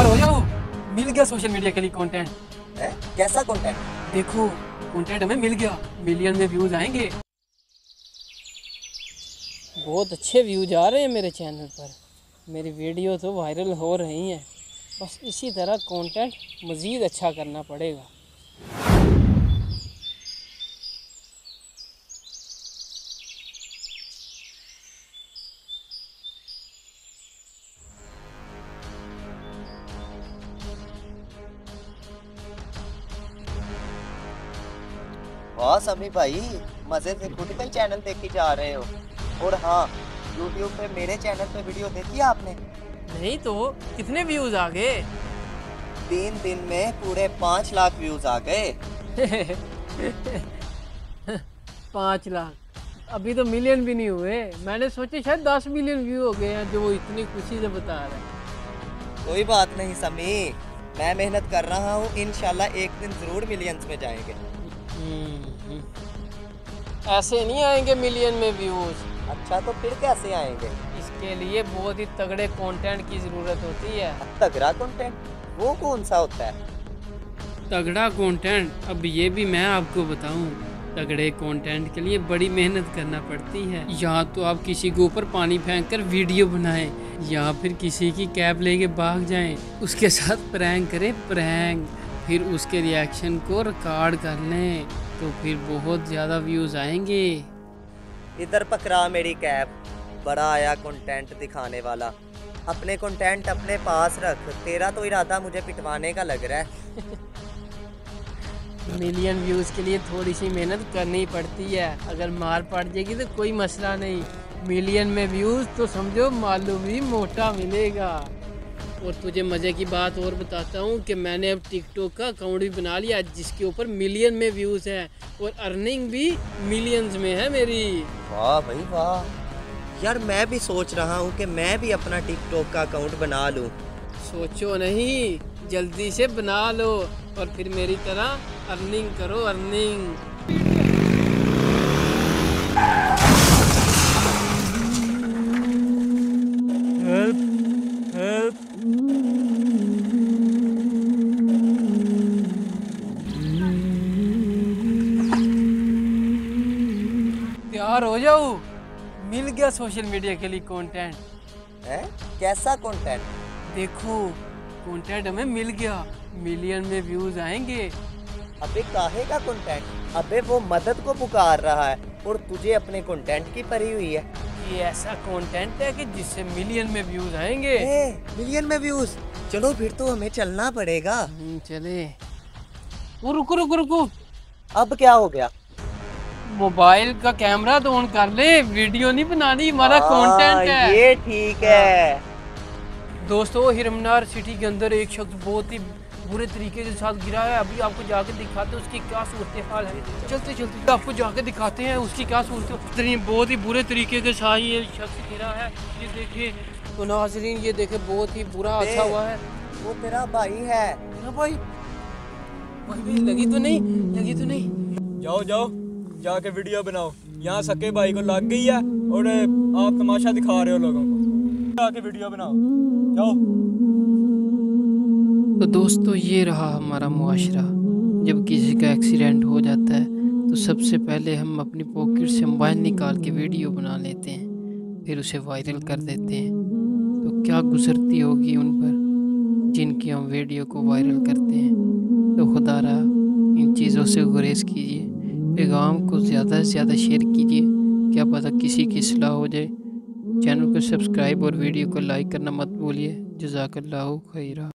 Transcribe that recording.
तैयार हो जाओ, मिल गया सोशल मीडिया के लिए कंटेंट। कैसा कंटेंट? देखो कंटेंट हमें मिल गया, मिलियन में व्यूज आएंगे। बहुत अच्छे व्यूज आ रहे हैं मेरे चैनल पर, मेरी वीडियो तो वायरल हो रही हैं। बस इसी तरह कंटेंट मज़ीद अच्छा करना पड़ेगा। वाह समी भाई, मजे से खुद का ही चैनल देखी जा रहे हो। और हाँ, YouTube पे मेरे चैनल पे वीडियो देखी है आपने? नहीं तो कितने व्यूज आ गए? 3 दिन में पूरे 5 लाख व्यूज आ गए। 5 लाख? अभी तो मिलियन भी नहीं हुए। मैंने सोचे शायद 10 मिलियन व्यू हो गए हैं, जो वो इतनी खुशी से बता रहे हैं। कोई बात नहीं समी, मैं मेहनत कर रहा हूँ, इंशाल्लाह एक दिन जरूर मिलियंस में जाएंगे। ऐसे नहीं आएंगे मिलियन में व्यूज। अच्छा तो फिर कैसे आएंगे? इसके लिए बहुत ही तगड़े कंटेंट की ज़रूरत होती है। तगड़ा कंटेंट? वो कौन सा होता है? तगड़ा कंटेंट, अब ये भी मैं आपको बताऊं, तगड़े कंटेंट के लिए बड़ी मेहनत करना पड़ती है। या तो आप किसी के ऊपर पानी फेंक कर वीडियो बनाएं, या फिर किसी की कैप लेके भाग जाएं, उसके साथ प्रैंक करें प्रैंक, फिर उसके रिएक्शन को रिकॉर्ड कर लें, तो फिर बहुत ज़्यादा व्यूज़ आएंगे। इधर पकड़ा मेरी कैप, बड़ा आया कंटेंट दिखाने वाला। अपने कंटेंट अपने पास रख, तेरा तो इरादा मुझे पिटवाने का लग रहा है। मिलियन व्यूज़ के लिए थोड़ी सी मेहनत करनी पड़ती है। अगर मार पड़ जाएगी तो कोई मसला नहीं, मिलियन में व्यूज़ तो समझो मालूम ही मोटा मिलेगा। और तुझे मज़े की बात और बताता हूँ कि मैंने अब टिकटॉक का अकाउंट भी बना लिया, जिसके ऊपर मिलियन में व्यूज़ है और अर्निंग भी मिलियंस में है मेरी। वाह भाई वाह यार, मैं भी सोच रहा हूँ कि मैं भी अपना टिकटॉक का अकाउंट बना लूँ। सोचो नहीं, जल्दी से बना लो और फिर मेरी तरह अर्निंग करो, अर्निंग। Help help. तैयार हो जाओ, मिल गया सोशल मीडिया के लिए कंटेंट। है? कैसा कंटेंट? देखो कंटेंट हमें मिल गया, मिलियन में व्यूज आएंगे। अबे काहे का कंटेंट? अबे वो मदद को पुकार रहा है और तुझे अपने कंटेंट की पड़ी हुई है। ये ऐसा कंटेंट है कि जिससे मिलियन में व्यूज आएंगे। मिलियन में व्यूज? चलो फिर तो हमें चलना पड़ेगा। चले। वो रुको रुको रुको, अब क्या हो गया? मोबाइल का कैमरा तो ऑन कर ले, वीडियो नहीं बनानी, हमारा कंटेंट है। ये ठीक है। दोस्तों, हिरमनार सिटी के अंदर एक शख्स बहुत ही बुरे तरीके के साथ गिरा है। अभी आपको जाके दिखाते हैं उसकी क्या सूरत हाल है। चलते चलते आपको जाके दिखाते हैं उसकी क्या सूरत। बहुत ही बुरे तरीके के साथ ये शख्स गिरा है। ये देखिए तो नाज़रीन, ये देखे बहुत ही बुरा अच्छा हुआ है। वो तेरा भाई है। मेरा भाई? भाई लगी तो नहीं, लगी तो नहीं। जाओ जाओ, जाके वीडियो बनाओ। यहाँ सके भाई को लग गई है और आप तमाशा दिखा रहे हो लोगों को। जाके वीडियो बनाओ, जाओ। तो दोस्तों, ये रहा हमारा मुआशरा। जब किसी का एक्सीडेंट हो जाता है तो सबसे पहले हम अपनी पॉकेट से मोबाइल निकाल के वीडियो बना लेते हैं, फिर उसे वायरल कर देते हैं। तो क्या गुजरती होगी उन पर जिनकी हम वीडियो को वायरल करते हैं। तो खुदारा इन चीज़ों से गुरेज कीजिए, पैगाम को ज़्यादा से ज़्यादा शेयर कीजिए, क्या पता किसी की इस्लाह हो जाए। चैनल को सब्सक्राइब और वीडियो को लाइक करना मत भूलिए। जज़ाकल्लाहु खैरा।